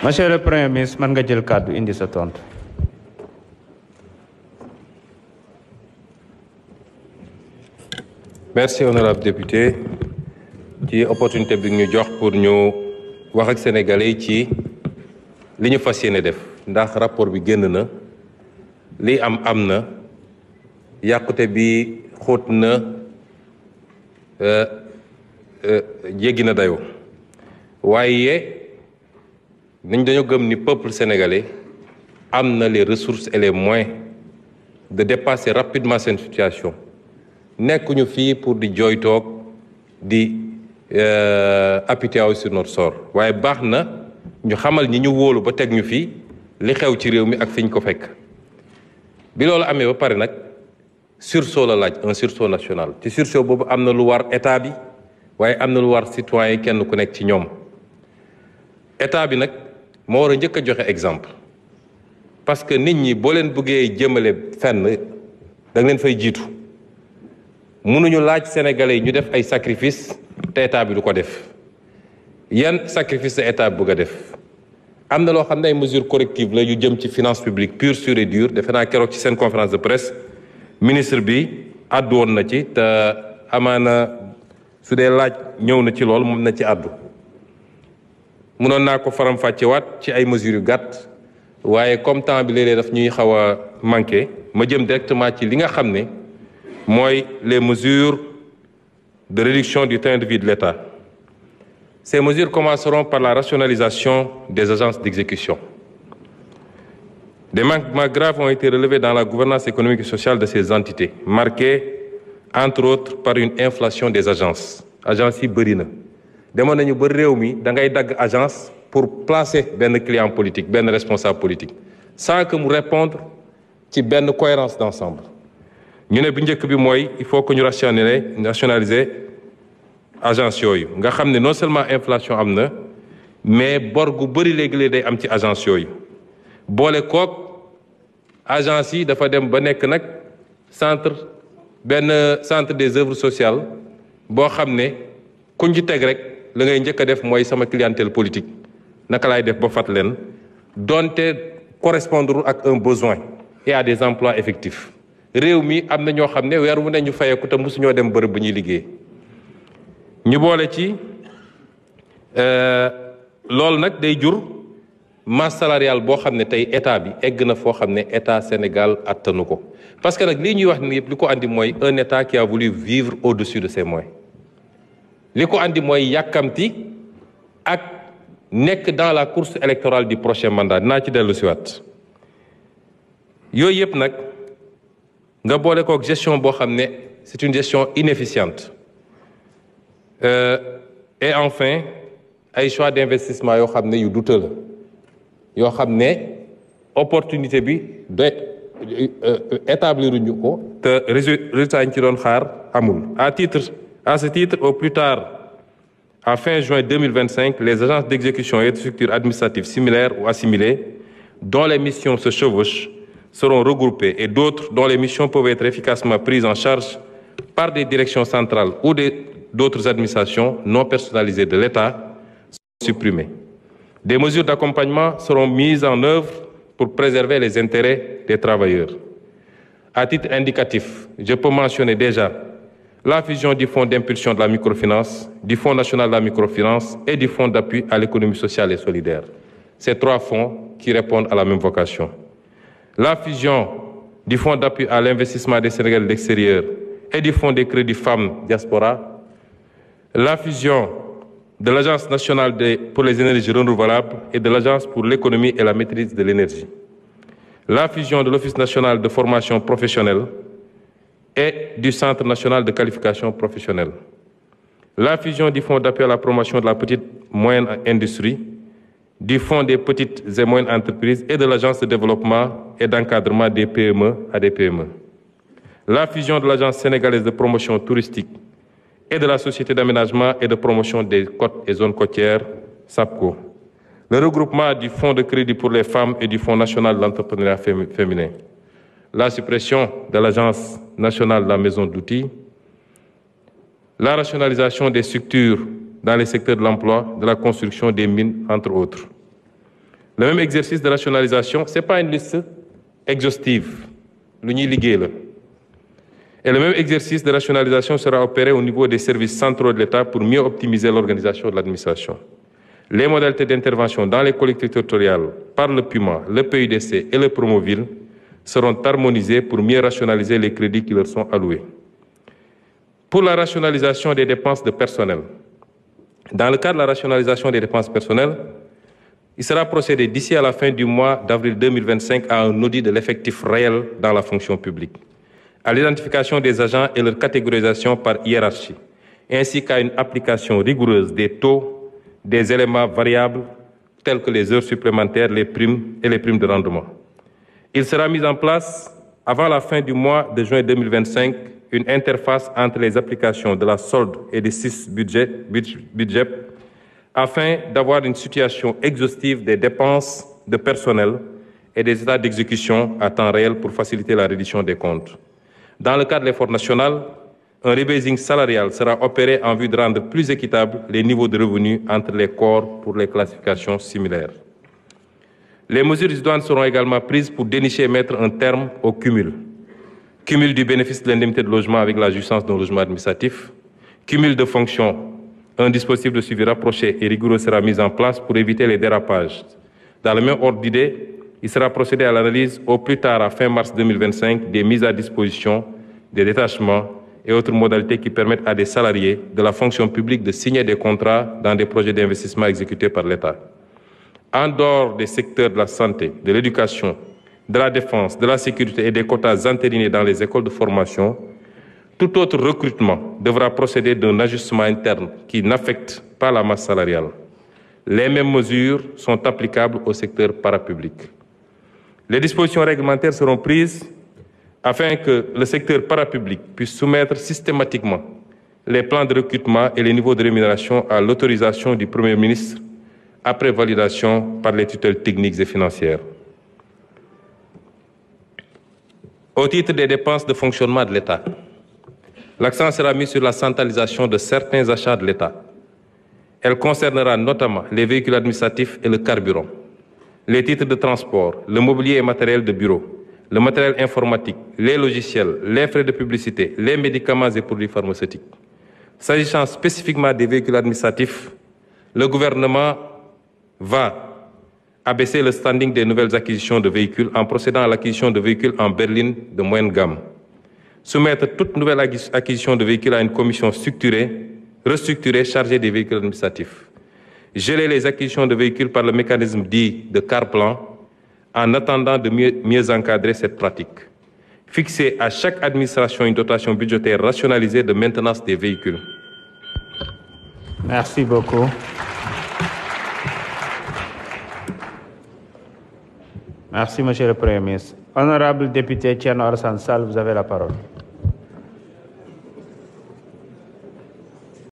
Monsieur le Premier ministre, man nga jël kàddu indi sa tontu. Merci honorable député ci opportunité bi ñu jox pour ñu wax ak sénégalais ci li ñu fas yéene def ndax rapport bi génn na li am na yàqute bi xóot na jéggi na dayoo waaye nañ dañoo gëm ni peuple sénégalais am na les ressources et les moyens de dépasser rapidement cette situation nekkuñu fii pour di jooytoog di apitoyer sur notre sort waaye baax na ñu xamal ñi ñu wóolu ba teg ñu fii li xew ci réew mi ak fi ñu ko fekk bi loolu amee ba pare nag sursaut la laaj un sursaut national ci sursaut boobu am na lu war état bi waaye am na lu war citoyen yi kenn ku nekk ci ñoom état bi nag moo war a njëkk a joxe exemple parce que nit ñi boo leen bëggee jëmale fenn da nga leen fay jiitu mënuñu laaj sénégalais yi ñu def ay sacrifice te état bi du ko def yan sacrifice la état bi bëgg a def am na loo xam ne ay mesures correctives la yu jëm ci finance publique pure sûre et dure defe naa keroog ci seen conférence de presse ministre bi àddu woon na ci te amaana su dee laaj ñëw na ci lool moom na ci àddu mënoon naa ko faram-fàccewaat ci ay mesures yu gàtt waaye comme temps bi léeg-léeg daf ñuy xaw a manqué ma jëm directement ci li nga xam ne mooy les mesures de réduction du train de vie de l'État. Ces mesures commenceront par la rationalisation des agences d'exécution. Des manquements graves ont été relevés dans la gouvernance économique et sociale de ces entités, marquées entre autres par une inflation des agences. Agences yi bëri na demoon nañu ba réew mi da ngay dagg agence pour placer benn client politique benn responsable politique sans que mu répondre ci benn cohérence d'ensemble. ñu ne bu njëkk bi mooy il faut que ñu rationaliser agence yooyu nga xam ne non seulement inflation am na mais bor gu bëri léegi-léeg day am ci agence yooyu boole kook agence yi dafa dem ba nekk nag benn centre des œuvres sociales boo xam ne kuñ ci teg rek la ngay njëkk a def mooy sama clientèle politique naka laay def ba fat leen donte correspondre ak un besoin et à des emplois effectifs réew mi am na ñoo xam ne weer wu ne ñu fayeeku te mosuñoo dem bërëb bu ñuy liggéey ñu boole ci loolu nag day jur masse salariale boo xam ne tey état bi egg na foo xam ne état Sénégal attanu ko parce que nag lii ñuy wax ni yëpp li ko andi mooy un état qui a voulu vivre au-dessus de ses moyens li ko andi mooy yàkkamti ak nekk dans la course électorale du prochain mandat dinaa ci dellu siwaat yooyu yëpp nag nga boole kook gestion boo xam ne c'est une gestion inefficiente et enfin ay choix d'investissement yoo xam ne yu douteux la yoo xam ne opportunité bi de établir ñu ko te résultat yi ci doon xaar amul à ce titre au plus tard à fin juin 2025 les agences d'exécution et de structures administratives similaires ou assimilées dont les missions se chevauchent seront regroupés et d'autres dont les missions peuvent être efficacement prises en charge par des directions centrales ou d'autres administrations non personnalisées de l'État seront supprimées. Des mesures d'accompagnement seront mises en œuvre pour préserver les intérêts des travailleurs. À titre indicatif, je peux mentionner déjà la fusion du Fonds d'impulsion de la microfinance, du Fonds national de la microfinance et du Fonds d'appui à l'économie sociale et solidaire. Ces trois fonds qui répondent à la même vocation. La fusion du Fonds d'appui à l'investissement des Sénégalais de l'extérieur et du Fonds des crédits femmes diaspora. La fusion de l'Agence nationale pour les énergies renouvelables et de l'Agence pour l'économie et la maîtrise de l'énergie. La fusion de l'Office national de formation professionnelle et du Centre national de qualification professionnelle. La fusion du Fonds d'appui à la promotion de la petite et moyenne industrie, du Fonds des petites et moyennes entreprises et de l'Agence de développement et d'encadrement des PME à des PME. La fusion de l'Agence sénégalaise de promotion touristique et de la Société d'aménagement et de promotion des côtes et zones côtières, SAPCO. Le regroupement du Fonds de crédit pour les femmes et du Fonds national de l'entrepreneuriat féminin. La suppression de l'Agence nationale de la maison d'outils. La rationalisation des structures dans les secteurs de l'emploi, de la construction des mines, entre autres. Le même exercice de rationalisation, ce n'est pas une liste exhaustive, et le même exercice de rationalisation sera opéré au niveau des services centraux de l'État pour mieux optimiser l'organisation de l'administration. Les modalités d'intervention dans les collectivités territoriales par le PUMA, le PUDC et le Promoville seront harmonisées pour mieux rationaliser les crédits qui leur sont alloués. Pour la rationalisation des dépenses de personnel, dans le cadre de la rationalisation des dépenses personnelles, il sera procédé d'ici à la fin du mois d'avril 2025 à un audit de l'effectif réel dans la fonction publique, à l'identification des agents et leur catégorisation par hiérarchie, ainsi qu'à une application rigoureuse des taux, des éléments variables tels que les heures supplémentaires, les primes et les primes de rendement. Il sera mis en place, avant la fin du mois de juin 2025, une interface entre les applications de la solde et des 6 budgets afin d'avoir une situation exhaustive des dépenses de personnel et des états d'exécution à temps réel pour faciliter la reddition des comptes. Dans le cadre de l'effort national, un rebasing salarial sera opéré en vue de rendre plus équitables les niveaux de revenus entre les corps pour les classifications similaires. Les mesures idoines seront également prises pour dénicher et mettre un terme au cumul. Cumul du bénéfice de l'indemnité de logement avec la jouissance d'un logement administratif, cumul de fonctions. Un dispositif de suivi rapproché et rigoureux sera mis en place pour éviter les dérapages. Dans le même ordre d'idée, il sera procédé à l'analyse au plus tard à fin mars 2025 des mises à disposition, des détachements et autres modalités qui permettent à des salariés de la fonction publique de signer des contrats dans des projets d'investissement exécutés par l'État. En dehors des secteurs de la santé, de l'éducation, de la défense, de la sécurité et des quotas entérinés dans les écoles de formation, tout autre recrutement devra procéder d'un ajustement interne qui n'affecte pas la masse salariale. Les mêmes mesures sont applicables au secteur parapublic. Les dispositions réglementaires seront prises afin que le secteur parapublic puisse soumettre systématiquement les plans de recrutement et les niveaux de rémunération à l'autorisation du Premier ministre après validation par les tutelles techniques et financières. Au titre des dépenses de fonctionnement de l'État, l'accent sera mis sur la centralisation de certains achats de l'État. Elle concernera notamment les véhicules administratifs et le carburant, les titres de transport, le mobilier et matériel de bureau, le matériel informatique, les logiciels, les frais de publicité, les médicaments et produits pharmaceutiques. S'agissant spécifiquement des véhicules administratifs, le gouvernement va abaisser le standing des nouvelles acquisitions de véhicules en procédant à l'acquisition de véhicules en berline de moyenne gamme. Soumettre toute nouvelle acquisition de véhicules à une commission restructurée chargée des véhicules administratifs. Geler les acquisitions de véhicules par le mécanisme dit de car-plan en attendant de mieux encadrer cette pratique. Fixer à chaque administration une dotation budgétaire rationalisée de maintenance des véhicules. Merci beaucoup. Merci, Monsieur le Premier ministre. Honorable député Thierno Alassane Sall, vous avez la parole.